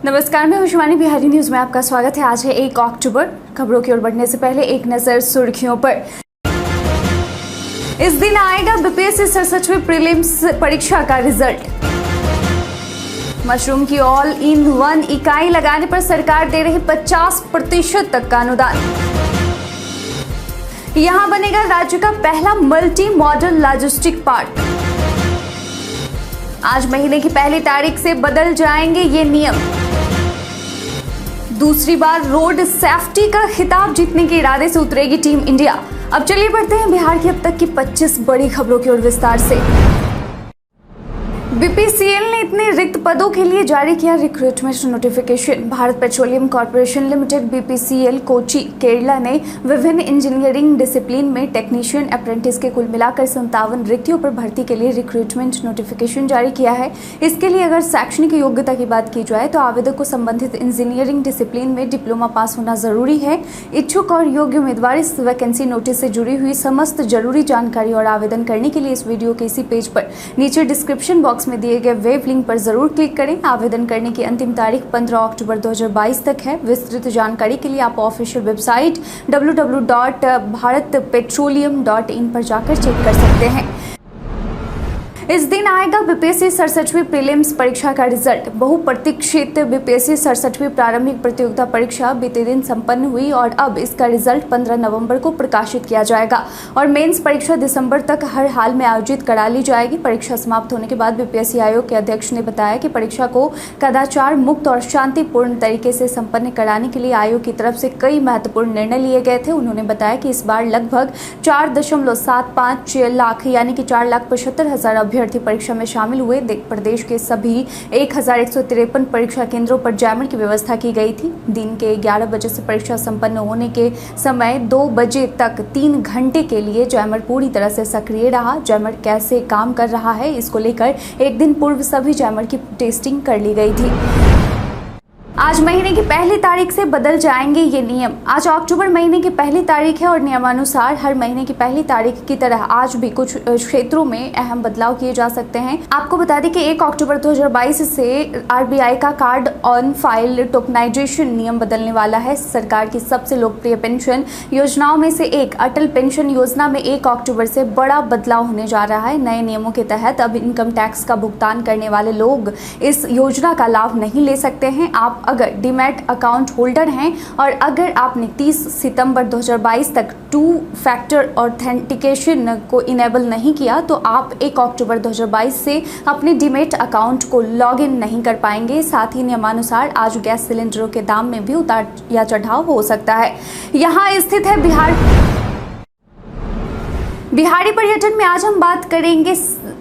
नमस्कार, मैं शिवानी। बिहारी न्यूज में आपका स्वागत है। आज है 1 अक्टूबर। खबरों की ओर बढ़ने से पहले एक नजर सुर्खियों पर। इस दिन आएगा बीपीएससी 67वीं प्रीलिम्स परीक्षा का रिजल्ट। मशरूम की ऑल इन वन इकाई लगाने पर सरकार दे रही 50% तक का अनुदान। यहां बनेगा राज्य का पहला मल्टी मॉडल लॉजिस्टिक पार्क। आज महीने की पहली तारीख से बदल जाएंगे ये नियम। दूसरी बार रोड सेफ्टी का खिताब जीतने के इरादे से उतरेगी टीम इंडिया। अब चलिए बढ़ते हैं बिहार की अब तक की 25 बड़ी खबरों की ओर विस्तार से। बीपीसीएल ने इतने रिक्त पदों के लिए जारी किया recruitment notification. Bharat petroleum corporation limited BPCL Kochi Kerala ने विभिन्न इंजीनियरिंग डिसिप्लिन में टेक्नीशियन अप्रेंटिस के कुल मिलाकर 57 रिक्तियों पर भर्ती के लिए रिक्रूटमेंट नोटिफिकेशन जारी किया है। इसके लिए अगर शैक्षणिक योग्यता की बात की जाए तो आवेदक को संबंधित इंजीनियरिंग डिसिप्लिन में डिप्लोमा पास होना जरूरी है। इच्छुक और योग्य उम्मीदवार इस वैकेंसी नोटिस से जुड़ी हुई समस्त जरूरी जानकारी और आवेदन करने के लिए इस वीडियो के इसी पेज पर नीचे डिस्क्रिप्शन बॉक्स में दिए गए वेब लिंक पर जरूर क्लिक करें। आवेदन करने की अंतिम तारीख 15 अक्टूबर 2022 तक है। विस्तृत जानकारी के लिए आप ऑफिशियल वेबसाइट www.bharatpetroleum.in पर जाकर चेक कर सकते हैं। इस दिन आएगा बीपीएससी 67वीं प्रीलिम्स परीक्षा का रिजल्ट। बहुप्रतीक्षित बीपीएससी 67वीं प्रारंभिक प्रतियोगिता परीक्षा बीते दिन संपन्न हुई और अब इसका रिजल्ट 15 नवंबर को प्रकाशित किया जाएगा और मेंस परीक्षा दिसंबर तक हर हाल में आयोजित करा ली जाएगी। परीक्षा समाप्त होने के बाद बीपीएससी आयोग के अध्यक्ष ने बताया कि परीक्षा को कदाचार मुक्त और शांतिपूर्ण तरीके से संपन्न कराने के लिए आयोग की तरफ से कई महत्वपूर्ण निर्णय लिए गए थे। उन्होंने बताया कि इस बार लगभग 4.75 लाख यानी कि 4,75,000 अभ्यर्थी परीक्षा में शामिल हुए। प्रदेश के सभी 1153 परीक्षा केंद्रों पर जैमर की व्यवस्था की गई थी। दिन के 11 बजे से परीक्षा संपन्न होने के समय 2 बजे तक 3 घंटे के लिए जैमर पूरी तरह से सक्रिय रहा। जैमर कैसे काम कर रहा है, इसको लेकर एक दिन पूर्व सभी जैमर की टेस्टिंग कर ली गई थी। आज महीने की पहली तारीख से बदल जाएंगे ये नियम। आज अक्टूबर महीने की पहली तारीख है और नियमानुसार हर महीने की पहली तारीख की तरह आज भी कुछ क्षेत्रों में अहम बदलाव किए जा सकते हैं। आपको बता दें कि 1 अक्टूबर 2022 से आरबीआई का कार्ड ऑन फाइल टोकनाइजेशन नियम बदलने वाला है। सरकार की सबसे लोकप्रिय पेंशन योजनाओं में से एक अटल पेंशन योजना में 1 अक्टूबर से बड़ा बदलाव होने जा रहा है। नए नियमों के तहत अब इनकम टैक्स का भुगतान करने वाले लोग इस योजना का लाभ नहीं ले सकते हैं। आप अगर डीमैट अकाउंट होल्डर हैं और अगर आपने 30 सितंबर 2022 तक 2 फैक्टर ऑथेंटिकेशन को इनेबल नहीं किया तो आप 1 अक्टूबर 2022 से अपने डीमैट अकाउंट को लॉगिन नहीं कर पाएंगे। साथ ही नियमानुसार आज गैस सिलेंडरों के दाम में भी उतार या चढ़ाव हो सकता है। यहाँ स्थित है बिहारी पर्यटन में आज हम बात करेंगे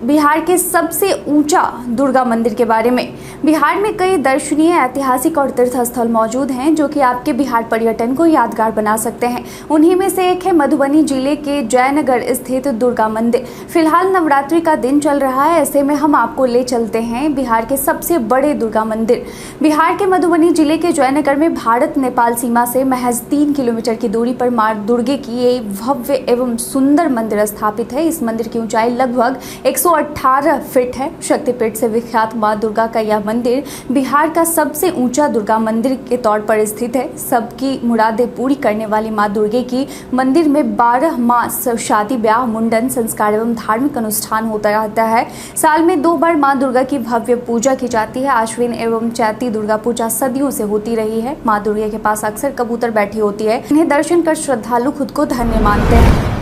बिहार के सबसे ऊंचा दुर्गा मंदिर के बारे में। बिहार में कई दर्शनीय, ऐतिहासिक और तीर्थ स्थल मौजूद हैं जो कि आपके बिहार पर्यटन को यादगार बना सकते हैं। उन्हीं में से एक है मधुबनी जिले के जयनगर स्थित दुर्गा मंदिर। फिलहाल नवरात्रि का दिन चल रहा है, ऐसे में हम आपको ले चलते हैं बिहार के सबसे बड़े दुर्गा मंदिर। बिहार के मधुबनी जिले के जयनगर में भारत नेपाल सीमा से महज 3 किलोमीटर की दूरी पर मां दुर्गे की ये भव्य एवं सुंदर मंदिर स्थापित है। इस मंदिर की ऊंचाई लगभग 118 फीट है। शक्तिपीठ से विख्यात मां दुर्गा का यह मंदिर बिहार का सबसे ऊंचा दुर्गा मंदिर के तौर पर स्थित है। सबकी मुरादें पूरी करने वाली मां दुर्गे की मंदिर में 12 मास शादी, ब्याह, मुंडन, संस्कार एवं धार्मिक अनुष्ठान होता रहता है। साल में 2 बार मां दुर्गा की भव्य पूजा की जाती है। आश्विन एवं चैती दुर्गा पूजा सदियों से होती रही है। मां दुर्गे के पास अक्सर कबूतर बैठी होती है। इन्हें दर्शन कर श्रद्धालु खुद को धन्य मानते हैं।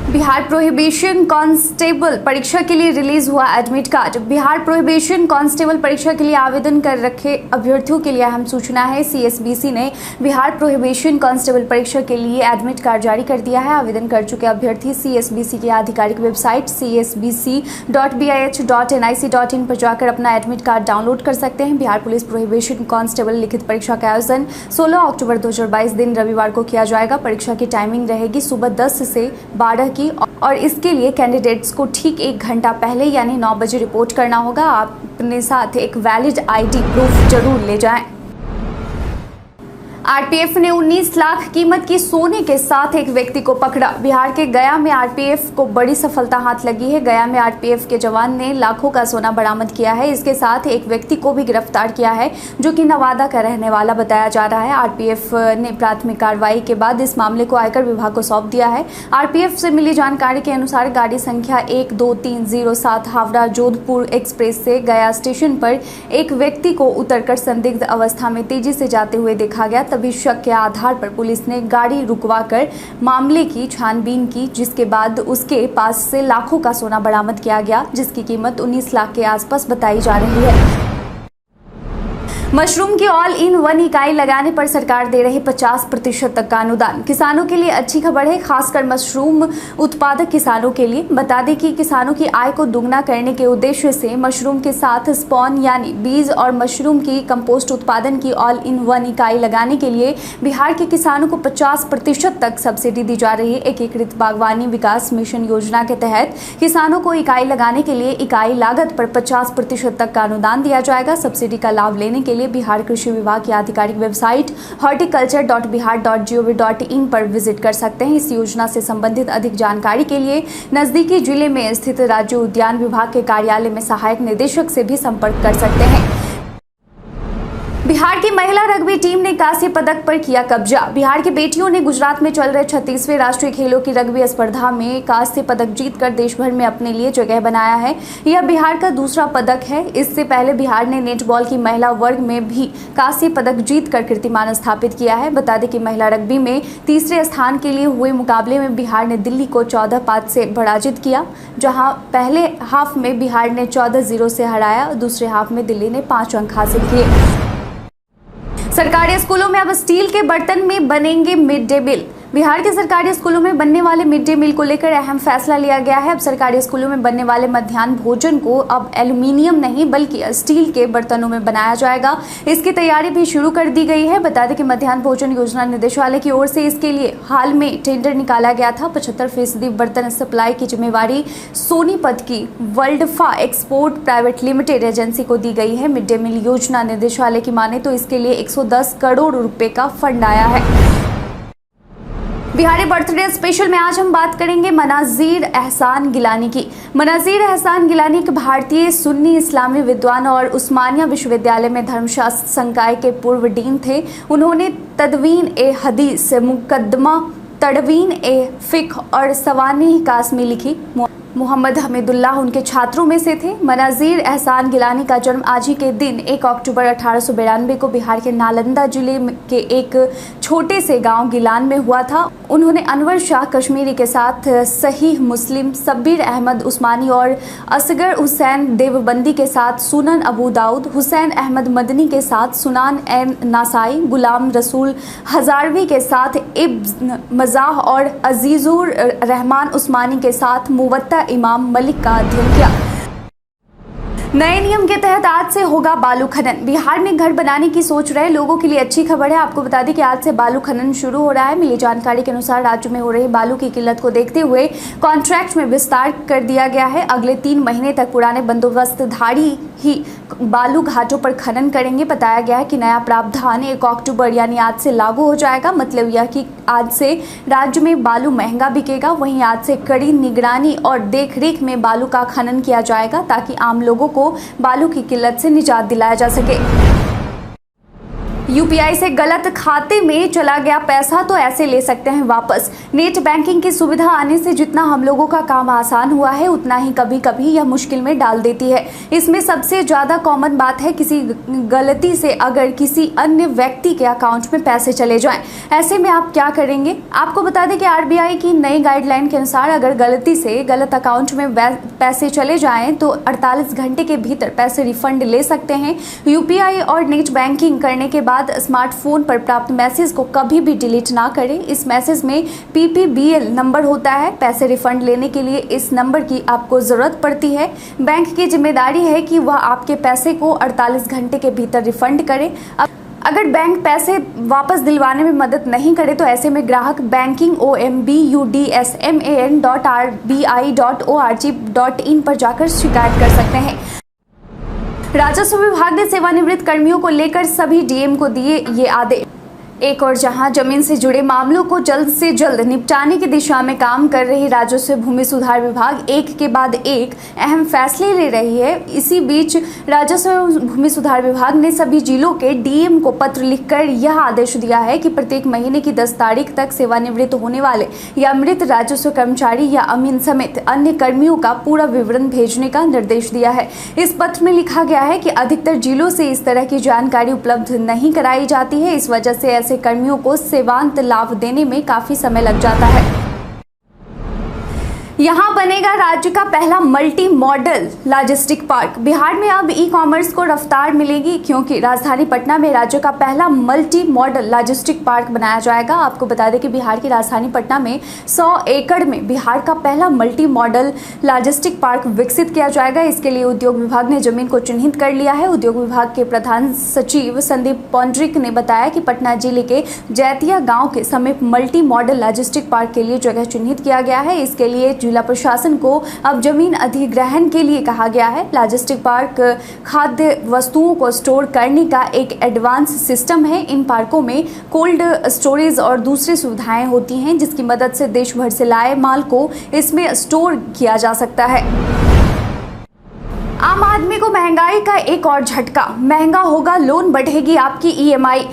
बिहार प्रोहिबिशन कांस्टेबल परीक्षा के लिए रिलीज हुआ admit card. Bihar prohibition constable परीक्षा के लिए आवेदन कर रखे अभ्यर्थियों के लिए अहम सूचना है। सीएसबीसी ने बिहार प्रोहिबिशन कांस्टेबल परीक्षा के लिए एडमिट कार्ड जारी कर दिया है। आवेदन कर चुके अभ्यर्थी सीएसबीसी की आधिकारिक वेबसाइट csbc.bih.nic.in पर जाकर अपना एडमिट कार्ड डाउनलोड कर सकते हैं। बिहार पुलिस प्रोहिबिशन कांस्टेबल लिखित परीक्षा का आयोजन 16 अक्टूबर 2022 दिन रविवार को किया जाएगा। परीक्षा की टाइमिंग रहेगी सुबह 10 से 12 की और इसके लिए कैंडिडेट्स को ठीक 1 घंटा पहले यानी 9 बजे रिपोर्ट करना होगा। आप अपने साथ एक वैलिड आईडी प्रूफ जरूर ले जाएं। आरपीएफ ने 19 लाख कीमत की सोने के साथ एक व्यक्ति को पकड़ा। बिहार के गया में आरपीएफ को बड़ी सफलता हाथ लगी है। गया में आरपीएफ के जवान ने लाखों का सोना बरामद किया है। इसके साथ एक व्यक्ति को भी गिरफ्तार किया है जो कि नवादा का रहने वाला बताया जा रहा है। आरपीएफ ने प्राथमिक कार्रवाई के बाद इस मामले को आयकर विभाग को सौंप दिया है। आरपीएफ से मिली जानकारी के अनुसार गाड़ी संख्या 12307 हावड़ा जोधपुर एक्सप्रेस से गया स्टेशन पर एक व्यक्ति को उतरकर संदिग्ध अवस्था में तेजी से जाते हुए देखा गया। तभी शक के आधार पर पुलिस ने गाड़ी रुकवाकर मामले की छानबीन की, जिसके बाद उसके पास से लाखों का सोना बरामद किया गया, जिसकी कीमत 19 लाख के आसपास बताई जा रही है। मशरूम की ऑल इन वन इकाई लगाने पर सरकार दे रही 50% तक का अनुदान। किसानों के लिए अच्छी खबर है, खासकर मशरूम उत्पादक किसानों के लिए। बता दें कि किसानों की आय को दुगना करने के उद्देश्य से मशरूम के साथ स्पॉन यानी बीज और मशरूम की कंपोस्ट उत्पादन की ऑल इन वन इकाई लगाने के लिए बिहार के किसानों को 50% तक सब्सिडी दी जा रही है। एकीकृत बागवानी विकास मिशन योजना के तहत किसानों को इकाई लगाने के लिए इकाई लागत पर 50% तक का अनुदान दिया जाएगा। सब्सिडी का लाभ लेने के लिए बिहार कृषि विभाग की आधिकारिक वेबसाइट horticulture.bihar.gov.in पर विजिट कर सकते हैं। इस योजना से संबंधित अधिक जानकारी के लिए नजदीकी जिले में स्थित राज्य उद्यान विभाग के कार्यालय में सहायक निदेशक से भी संपर्क कर सकते हैं। बिहार की महिला रग्बी टीम ने कांस्य पदक पर किया कब्जा। बिहार की बेटियों ने गुजरात में चल रहे 36वें राष्ट्रीय खेलों की रग्बी स्पर्धा में कांस्य पदक जीतकर देश भर में अपने लिए जगह बनाया है। यह बिहार का दूसरा पदक है। इससे पहले बिहार ने नेटबॉल की महिला वर्ग में भी कांस्य पदक जीतकर कीर्तिमान स्थापित किया है। बता दें कि महिला रग्बी में तीसरे स्थान के लिए हुए मुकाबले में बिहार ने दिल्ली को 14-5 से पराजित किया, जहां पहले हाफ में बिहार ने 14-0 से हराया। दूसरे हाफ में दिल्ली ने 5 अंक हासिल किए। सरकारी स्कूलों में अब स्टील के बर्तन में बनेंगे मिड डे मील। बिहार के सरकारी स्कूलों में बनने वाले मिड डे मील को लेकर अहम फैसला लिया गया है। अब सरकारी स्कूलों में बनने वाले मध्याह्न भोजन को अब एल्यूमिनियम नहीं बल्कि स्टील के बर्तनों में बनाया जाएगा। इसकी तैयारी भी शुरू कर दी गई है। बता दें कि मध्याह्न भोजन योजना निदेशालय की ओर से इसके लिए हाल में टेंडर निकाला गया था। 75% बर्तन सप्लाई की जिम्मेवारी सोनीपत की वर्ल्डफा एक्सपोर्ट प्राइवेट लिमिटेड एजेंसी को दी गई है। मिड डे मील योजना निदेशालय की माने तो इसके लिए 110 करोड़ रुपए का फंड आया है। बिहारी बर्थडे स्पेशल में आज हम बात करेंगे मनाजीर एहसान गिलानी की। मनाजीर एहसान गिलानी एक भारतीय सुन्नी इस्लामी विद्वान और उस्मानिया विश्वविद्यालय में धर्मशास्त्र संकाय के पूर्व डीन थे। उन्होंने तदवीन ए हदीस, मुकद्दमा, तडवीन ए फिक्ह और सवानी कासमी लिखी। मोहम्मद हमीदुल्लाह उनके छात्रों में से थे। मनाजीर एहसान गिलानी का जन्म आज ही के दिन 1 अक्टूबर 1892 को बिहार के नालंदा जिले के एक छोटे से गांव गिलान में हुआ था। उन्होंने अनवर शाह कश्मीरी के साथ सहीह मुस्लिम, सब्बीर अहमद उस्मानी और असगर हुसैन देवबंदी के साथ सुनन अबू दाऊद, हुसैन अहमद मदनी के साथ सुनान एन नासाई, गुलाम रसूल हजारवी के साथ इब्न मजाह और अजीजुर रहमान उस्मानी के साथ मुवत्ता इमाम मलिक का अध्ययन किया। नए नियम के तहत आज से होगा बालू खनन। बिहार में घर बनाने की सोच रहे लोगों के लिए अच्छी खबर है। आपको बता दें कि आज से बालू खनन शुरू हो रहा है। मिली जानकारी के अनुसार राज्य में हो रही बालू की किल्लत को देखते हुए कॉन्ट्रैक्ट में विस्तार कर दिया गया है। अगले 3 महीने तक पुराने बंदोबस्तधारी ही बालू घाटों पर खनन करेंगे। बताया गया है कि नया प्रावधान 1 अक्टूबर यानी आज से लागू हो जाएगा। मतलब यह कि आज से राज्य में बालू महंगा बिकेगा। वहीं आज से कड़ी निगरानी और देखरेख में बालू का खनन किया जाएगा ताकि आम लोगों को बालू की किल्लत से निजात दिलाया जा सके। यूपीआई से गलत खाते में चला गया पैसा तो ऐसे ले सकते हैं वापस। नेट बैंकिंग की सुविधा आने से जितना हम लोगों का काम आसान हुआ है उतना ही कभी कभी यह मुश्किल में डाल देती है। इसमें सबसे ज्यादा कॉमन बात है किसी गलती से अगर किसी अन्य व्यक्ति के अकाउंट में पैसे चले जाएं। ऐसे में आप क्या करेंगे? आपको बता दें कि आरबीआई की नई गाइडलाइन के अनुसार अगर गलती से गलत अकाउंट में पैसे चले जाएं तो 48 घंटे के भीतर पैसे रिफंड ले सकते हैं। यूपीआई और नेट बैंकिंग करने के बाद स्मार्टफोन पर प्राप्त मैसेज को कभी भी डिलीट ना करें। इस मैसेज में PPBL नंबर होता है। पैसे रिफंड लेने के लिए इस नंबर की आपको जरूरत पड़ती है। बैंक की जिम्मेदारी है कि वह आपके पैसे को 48 घंटे के भीतर रिफंड करे। अगर बैंक पैसे वापस दिलवाने में मदद नहीं करे तो ऐसे में ग्राहक बैंकिंग ombudSMAN.RBI.org.in पर जाकर शिकायत कर सकते हैं। राजस्व विभाग ने सेवानिवृत्त कर्मियों को लेकर सभी डीएम को दिए ये आदेश। एक और जहां जमीन से जुड़े मामलों को जल्द से जल्द निपटाने की दिशा में काम कर रही राजस्व भूमि सुधार विभाग एक के बाद एक अहम फैसले ले रही है। इसी बीच राजस्व भूमि सुधार विभाग ने सभी जिलों के डीएम को पत्र लिखकर यह आदेश दिया है कि प्रत्येक महीने की 10 तारीख तक सेवानिवृत्त होने वाले या मृत राजस्व कर्मचारी या अमीन समेत अन्य कर्मियों का पूरा विवरण भेजने का निर्देश दिया है। इस पत्र में लिखा गया है कि अधिकतर जिलों से इस तरह की जानकारी उपलब्ध नहीं कराई जाती है। इस वजह से ऐसे कर्मियों को सेवांत लाभ देने में काफी समय लग जाता है। यहां बनेगा राज्य का पहला multi modal logistic park. Bihar में अब ई कॉमर्स को रफ्तार मिलेगी क्योंकि राजधानी पटना में राज्य का पहला मल्टी मॉडल लॉजिस्टिक पार्क बनाया जाएगा। आपको बता दें कि बिहार की राजधानी पटना में 100 एकड़ में बिहार का पहला मल्टी मॉडल लॉजिस्टिक पार्क विकसित किया जाएगा। इसके लिए उद्योग विभाग ने जमीन को चिन्हित कर लिया है। उद्योग विभाग के प्रधान सचिव संदीप पौंड्रिक ने बताया कि पटना जिले के जैतिया गाँव के समीप मल्टी मॉडल लॉजिस्टिक पार्क के लिए जगह चिन्हित किया गया है। इसके लिए जिला प्रशासन को अब जमीन अधिग्रहण के लिए कहा गया है। लॉजिस्टिक पार्क खाद्य वस्तुओं को स्टोर करने का एक एडवांस सिस्टम है। इन पार्कों में कोल्ड स्टोरेज और दूसरी सुविधाएं होती हैं जिसकी मदद से देश भर से लाए माल को इसमें स्टोर किया जा सकता है। आम आदमी को महंगाई का एक और झटका, महंगा होगा लोन, बढ़ेगी आपकी ईएमआई।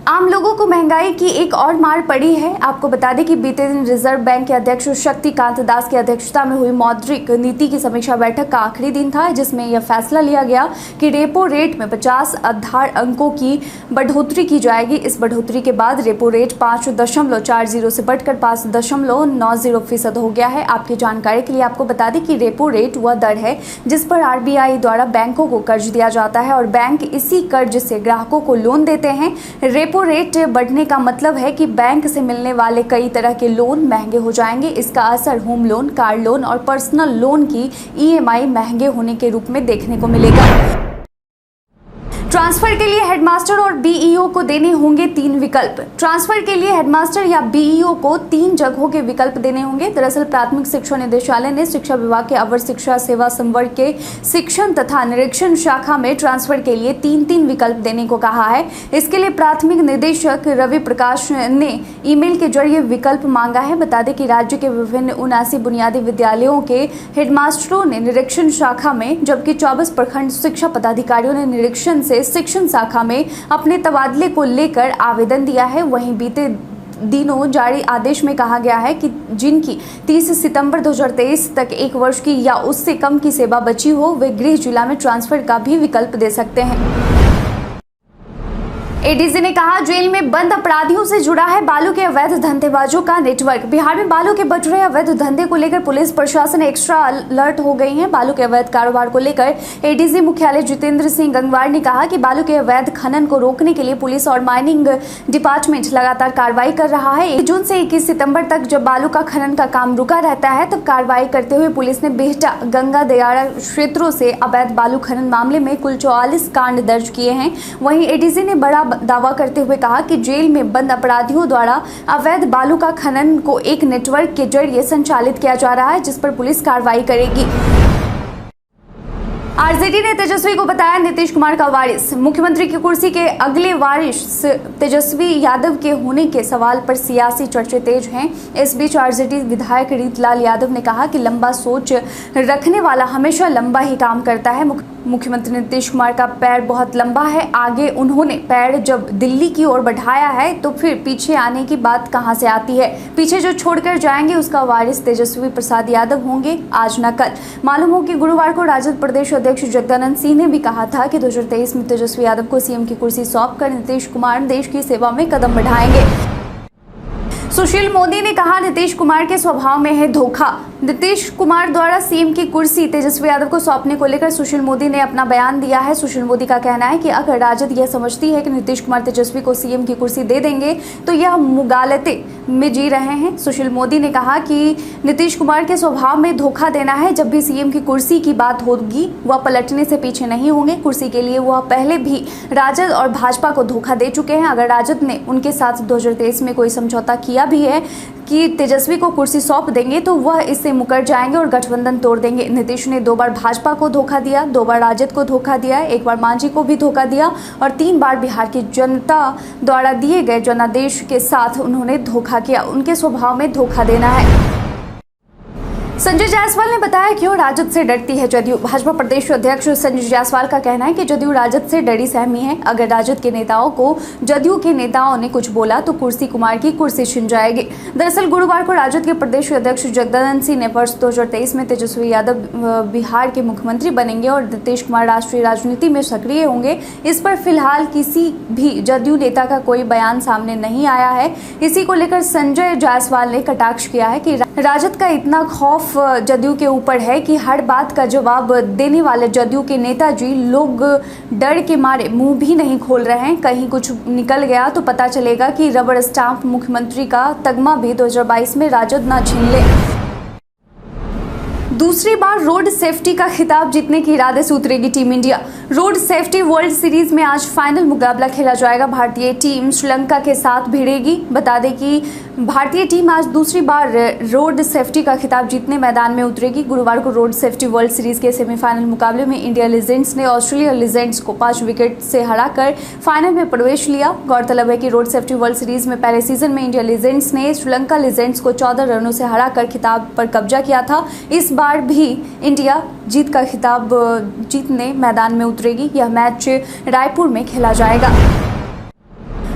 आम लोगों को महंगाई की एक और मार पड़ी है। आपको बता दें कि बीते दिन रिजर्व बैंक के अध्यक्ष शक्तिकांत दास की अध्यक्षता में हुई मौद्रिक नीति की समीक्षा बैठक का आखिरी दिन था जिसमें यह फैसला लिया गया कि रेपो रेट में 50 आधार अंकों की बढ़ोतरी की जाएगी। इस बढ़ोतरी के बाद रेपो रेट 5.40 से बढ़कर 5.90% हो गया है। आपकी जानकारी के लिए आपको बता दें कि रेपो रेट वह दर है जिस पर आरबीआई द्वारा बैंकों को कर्ज दिया जाता है और बैंक इसी कर्ज से ग्राहकों को लोन देते हैं। रेपो रेट बढ़ने का मतलब है कि बैंक से मिलने वाले कई तरह के लोन महंगे हो जाएंगे। इसका असर होम लोन, कार लोन और पर्सनल लोन की ईएमआई महंगे होने के रूप में देखने को मिलेगा। ट्रांसफर के लिए हेडमास्टर और बीईओ को देने होंगे 3 विकल्प। ट्रांसफर के लिए हेडमास्टर या बीईओ को 3 जगहों के विकल्प देने होंगे। दरअसल प्राथमिक शिक्षा निदेशालय ने शिक्षा विभाग के अवर शिक्षा सेवा संवर्ग के शिक्षण तथा निरीक्षण शाखा में ट्रांसफर के लिए 3 विकल्प देने को कहा है। इसके लिए प्राथमिक निदेशक रवि प्रकाश ने ईमेल के जरिए विकल्प मांगा है। बता दें कि राज्य के विभिन्न 79 बुनियादी विद्यालयों के हेडमास्टरों ने निरीक्षण शाखा में जबकि 24 प्रखंड शिक्षा पदाधिकारियों ने निरीक्षण से शिक्षण शाखा में अपने तबादले को लेकर आवेदन दिया है। वहीं बीते दिनों जारी आदेश में कहा गया है कि जिनकी 30 सितंबर 2023 तक 1 वर्ष की या उससे कम की सेवा बची हो वे गृह जिला में ट्रांसफर का भी विकल्प दे सकते हैं। एडीजी ने कहा जेल में बंद अपराधियों से जुड़ा है बालू के अवैध धंधेबाजों का नेटवर्क। बिहार में बालू के बढ़ रहे अवैध धंधे को लेकर पुलिस प्रशासन एक्स्ट्रा अलर्ट हो गई है। बालू के अवैध कारोबार को लेकर एडीजी मुख्यालय जितेंद्र सिंह गंगवार ने कहा कि बालू के अवैध खनन को रोकने के लिए पुलिस और माइनिंग डिपार्टमेंट लगातार कार्रवाई कर रहा है। 1 जून से 21 सितंबर तक जब बालू का खनन का काम रुका रहता है तब कार्रवाई करते हुए पुलिस ने बेहटा, गंगा दयारा क्षेत्रों से अवैध बालू खनन मामले में कुल 44 कांड दर्ज किए हैं। वहीं एडीजी ने बड़ा दावा करते हुए कहा कि जेल में बंद अपराधियों द्वारा अवैध बालू का खनन को एक नेटवर्क के जरिए संचालित किया जा रहा है जिस पर पुलिस कार्रवाई करेगी। आरजेडी ने तेजस्वी को बताया नीतीश कुमार का वारिस। मुख्यमंत्री की कुर्सी के अगले वारिस तेजस्वी यादव के होने के सवाल पर सियासी चर्चे तेज हैं। इस बीच आरजेडी विधायक रीतलाल यादव ने कहा कि लंबा सोच रखने वाला हमेशा लंबा ही काम करता है। मुख्यमंत्री नीतीश कुमार का पैर बहुत लंबा है। आगे उन्होंने पैर जब दिल्ली की ओर बढ़ाया है तो फिर पीछे आने की बात कहां से आती है। पीछे जो छोड़कर जाएंगे उसका वारिस तेजस्वी प्रसाद यादव होंगे, आज न कल। मालूम हो कि गुरुवार को राजद प्रदेश अध्यक्ष जगदानंद सिंह ने भी कहा था कि 2023 में तेजस्वी यादव को सीएम की कुर्सी सौंपकर नीतीश कुमार देश की सेवा में कदम बढ़ाएंगे। सुशील मोदी ने कहा नीतीश कुमार के स्वभाव में है धोखा। नीतीश कुमार द्वारा सीएम की कुर्सी तेजस्वी यादव को सौंपने को लेकर सुशील मोदी ने अपना बयान दिया है। सुशील मोदी का कहना है कि अगर राजद यह समझती है कि नीतीश कुमार तेजस्वी को सीएम की कुर्सी दे देंगे तो यह मुगालते में जी रहे हैं। सुशील मोदी ने कहा कि नीतीश कुमार के स्वभाव में धोखा देना है। जब भी सीएम की कुर्सी की बात होगी वह पलटने से पीछे नहीं होंगे। कुर्सी के लिए वह पहले भी राजद और भाजपा को धोखा दे चुके हैं। अगर राजद ने उनके साथ 2023 में कोई समझौता किया भी है कि तेजस्वी को कुर्सी सौंप देंगे तो वह इससे मुकर जाएंगे और गठबंधन तोड़ देंगे। नीतीश ने 2 बार भाजपा को धोखा दिया, 2 बार राजद को धोखा दिया, 1 बार मांझी को भी धोखा दिया और 3 बार बिहार की जनता द्वारा दिए गए जनादेश के साथ उन्होंने धोखा किया। उनके स्वभाव में धोखा देना है। संजय जायसवाल ने बताया कि वो राजद से डरती है जदयू। भाजपा प्रदेश अध्यक्ष संजय जायसवाल का कहना है कि जदयू राजद से डरी सहमी है। अगर राजद के नेताओं को जदयू के नेताओं ने कुछ बोला तो कुर्सी कुमार की कुर्सी छिन जाएगी। दरअसल गुरुवार को राजद के प्रदेश अध्यक्ष जगदानंद सिंह ने वर्ष 2023 में तेजस्वी यादव बिहार के मुख्यमंत्री बनेंगे और नीतीश कुमार राष्ट्रीय राजनीति में सक्रिय होंगे। इस पर फिलहाल किसी भी जदयू नेता का कोई बयान सामने नहीं आया है। इसी को लेकर संजय जायसवाल ने कटाक्ष किया है कि राजद का इतना खौफ जदयू के ऊपर है कि हर बात का जवाब देने वाले जदयू के नेताजी लोग डर के मारे मुंह भी नहीं खोल रहे हैं। कहीं कुछ निकल गया तो पता चलेगा कि रबड़ स्टाम्प मुख्यमंत्री का तगमा भी 2022 में राजद ना छीन ले। दूसरी बार रोड सेफ्टी का खिताब जीतने के इरादे से उतरेगी team India. Road safety world series में आज फाइनल मुकाबला खेला जाएगा। भारतीय टीम श्रीलंका के साथ भिड़ेगी। बता दें कि भारतीय टीम आज दूसरी बार रोड सेफ्टी का खिताब जीतने मैदान में उतरेगी। गुरुवार को रोड सेफ्टी वर्ल्ड सीरीज के सेमीफाइनल मुकाबले में इंडिया लीजेंड्स ने ऑस्ट्रेलिया लीजेंड्स को 5 विकेट से हराकर फाइनल में प्रवेश लिया। गौरतलब है कि रोड सेफ्टी वर्ल्ड सीरीज में पहले सीजन में इंडिया लीजेंड्स ने श्रीलंका लीजेंड्स को 14 रनों से हराकर खिताब पर कब्जा किया था। इस बार भी इंडिया जीत का खिताब जीतने मैदान में उतरेगी। यह मैच रायपुर में खेला जाएगा।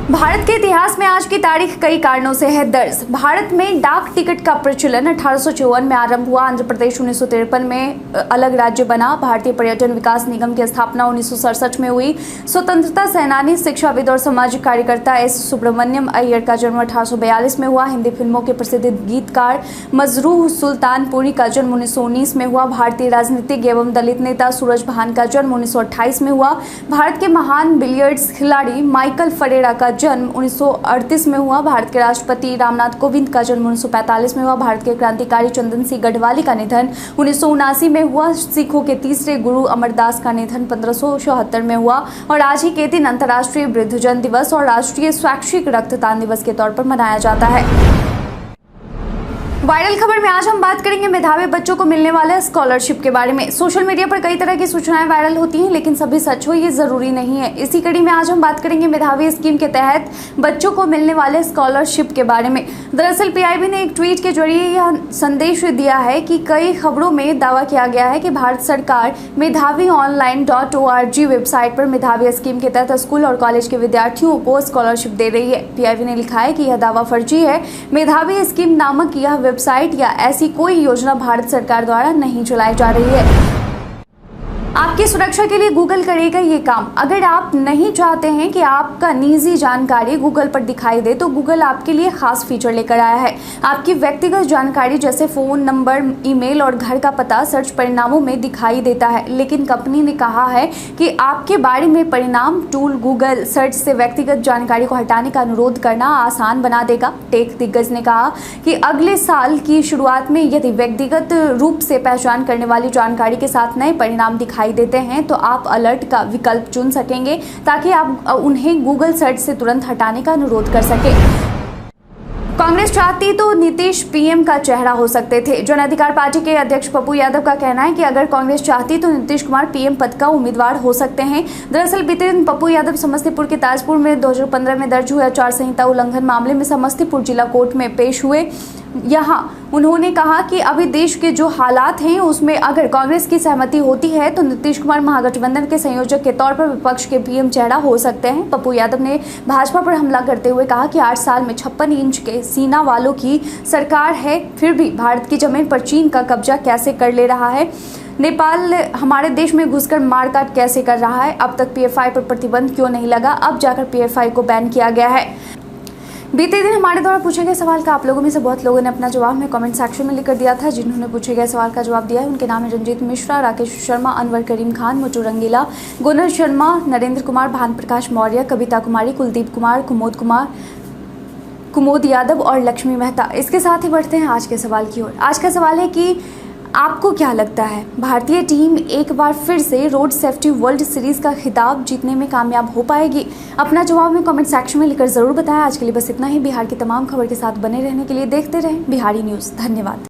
भारत के इतिहास में आज की तारीख कई कारणों से है दर्ज। भारत में डाक टिकट का प्रचलन 1854 में आरंभ हुआ। आंध्र प्रदेश 1953 में अलग राज्य बना। भारतीय पर्यटन विकास निगम की स्थापना 1967 में हुई। स्वतंत्रता सेनानी, शिक्षाविद और सामाजिक कार्यकर्ता एस सुब्रमण्यम अय्यर का जन्म 1842 में हुआ। हिंदी फिल्मों के प्रसिद्ध गीतकार मजरूह सुल्तानपुरी का जन्म 1919 में हुआ। भारतीय राजनीतिज्ञ एवं दलित नेता सूरज भान का जन्म 1928 में हुआ। भारत के महान बिलियर्ड्स खिलाड़ी माइकल फरेरा का जन्म 1938 में हुआ। भारत के राष्ट्रपति रामनाथ कोविंद का जन्म 1945 में हुआ। भारत के क्रांतिकारी चंदन सिंह गढ़वाली का निधन 1979 में हुआ। सिखों के तीसरे गुरु अमरदास का निधन 1574 में हुआ। और आज ही के दिन अंतर्राष्ट्रीय वृद्धजन दिवस और राष्ट्रीय स्वैच्छिक रक्तदान दिवस के तौर पर मनाया जाता है। वायरल खबर में आज हम बात करेंगे मेधावी बच्चों को मिलने वाले स्कॉलरशिप के बारे में। सोशल मीडिया पर कई तरह की सूचनाएं वायरल होती हैं, लेकिन सभी सच हो ये जरूरी नहीं है। इसी कड़ी में आज हम बात करेंगे मेधावी स्कीम के तहत बच्चों को मिलने वाले स्कॉलरशिप के बारे में। दरअसल पीआईबी ने एक ट्वीट के जरिए यह संदेश दिया है कि कई खबरों में दावा किया गया है कि भारत सरकार मेधावी-online.org वेबसाइट पर मेधावी स्कीम के तहत स्कूल और कॉलेज के विद्यार्थियों को स्कॉलरशिप दे रही है। पीआईबी ने लिखा है कि यह दावा फर्जी है। मेधावी स्कीम नामक यह वेबसाइट या ऐसी कोई योजना भारत सरकार द्वारा नहीं चलाई जा रही है। आपकी सुरक्षा के लिए गूगल करेगा ये काम। अगर आप नहीं चाहते हैं कि आपका निजी जानकारी गूगल पर दिखाई दे तो गूगल आपके लिए खास फीचर लेकर आया है। आपकी व्यक्तिगत जानकारी जैसे फोन नंबर, ईमेल और घर का पता सर्च परिणामों में दिखाई देता है, लेकिन कंपनी ने कहा है कि आपके बारे में परिणाम टूल गूगल सर्च से व्यक्तिगत जानकारी को हटाने का अनुरोध करना आसान बना देगा। टेक दिग्गज ने कहा कि अगले साल की शुरुआत में यदि व्यक्तिगत रूप से पहचान करने वाली जानकारी के साथ नए परिणाम दिखाई देते हैं तो आप अलर्ट का विकल्प चुन सकेंगे ताकि आप उन्हें गूगल सर्च से तुरंत हटाने का अनुरोध कर सकें। कांग्रेस चाहती तो नीतीश पीएम का चेहरा हो सकते थे। जन अधिकार पार्टी के अध्यक्ष पप्पू यादव का कहना है कि अगर कांग्रेस चाहती तो नीतीश कुमार पीएम पद का उम्मीदवार हो सकते हैं। दरअसल बीते दिन पप्पू यादव समस्तीपुर के ताजपुर में 2015 में दर्ज हुए आचार संहिता उल्लंघन मामले में समस्तीपुर जिला कोर्ट में पेश हुए। यहाँ उन्होंने कहा कि अभी देश के जो हालात हैं उसमें अगर कांग्रेस की सहमति होती है तो नीतीश कुमार महागठबंधन के संयोजक के तौर पर विपक्ष के पीएम चेहरा हो सकते हैं। पप्पू यादव ने भाजपा पर हमला करते हुए कहा कि 8 साल में 56 इंच के सीना वालों की सरकार है, फिर भी भारत की जमीन पर चीन का कब्जा कैसे कर ले रहा है। नेपाल हमारे देश में घुसकर मारकाट कैसे कर रहा है। अब तक पीएफआई पर प्रतिबंध क्यों नहीं लगा, अब जाकर पीएफआई को बैन किया गया है। बीते दिन हमारे द्वारा पूछे गए सवाल का आप लोगों में से बहुत लोगों ने अपना जवाब में कमेंट सेक्शन में लिखकर दिया था। जिन्होंने पूछे गए सवाल का जवाब दिया है उनके नाम है रंजीत मिश्रा, राकेश शर्मा, अनवर करीम खान, मुटू रंगीला, गुनर शर्मा, नरेंद्र कुमार, भान प्रकाश मौर्य, कविता कुमारी, कुलदीप कुमार, कुमोद यादव और लक्ष्मी मेहता। इसके साथ ही बढ़ते हैं आज के सवाल की ओर। आज का सवाल है कि आपको क्या लगता है, भारतीय टीम एक बार फिर से रोड सेफ्टी वर्ल्ड सीरीज का खिताब जीतने में कामयाब हो पाएगी? अपना जवाब में कमेंट सेक्शन में लिखकर जरूर बताएं। आज के लिए बस इतना ही। बिहार की तमाम खबर के साथ बने रहने के लिए देखते रहें बिहारी न्यूज़। धन्यवाद।